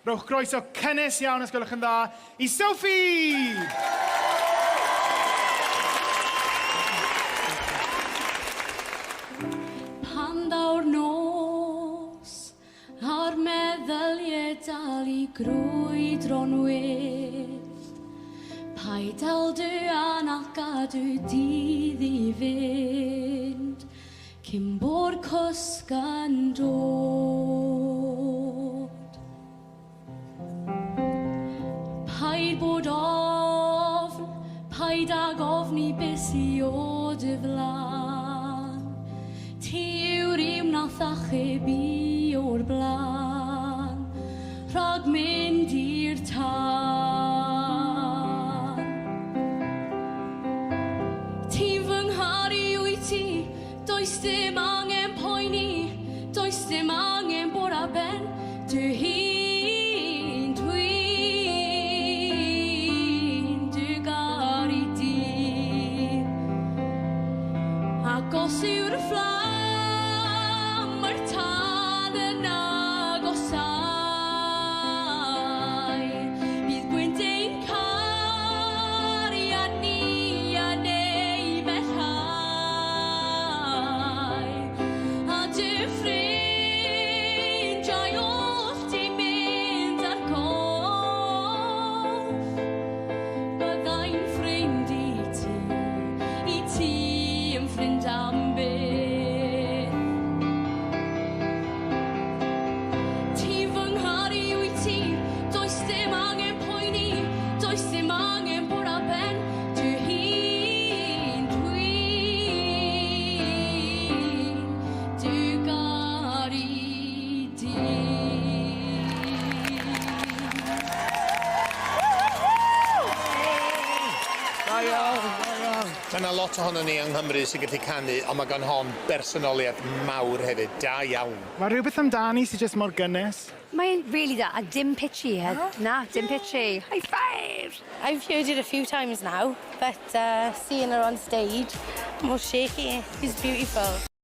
Rowch groeso cynnes iawn os gwelwch yn dda i Sophie! Pan daw'r nos a'r meddyliau dal i grwydro'n wyllt, paidal dy anach gadw dydd i fynd, cyn bo'r cwsg yn dod. Paid bod ofn, paid ag ofni beth sy o dy flan. Ti yw'r un nath achub i o'r blaen, rhag mynd i'r tân. Ti fy ngharu wyt ti, does dim angen poeni, does dim angen bod a ben, dy hun dwi'n dy garu di. Ac os yw'r fflam, mae'r tân yn agosau, bydd gwyntau'n cariad ni a neu bellhau, a dy ffrindiau wrth ti mynd ar goll, byddai'n ffrind i ti yn ffrind am byth. Ti fy ngharu wyt ti, does dim angen poeni, does dim angen bod a ben, dy hun dwi'n dy garu di. Mae yna lot ohonon ni yng Nghymru sy'n gallu canu, ond mae gan hon bersonoliaeth mawr hefyd, da iawn. Mae rhywbeth amdani sy'n just mor gynnes. Mae'n really da, a dim pitchy, na, dim pitchy. High five! I've heard it a few times now, but seeing her on stage, more shaky, is beautiful.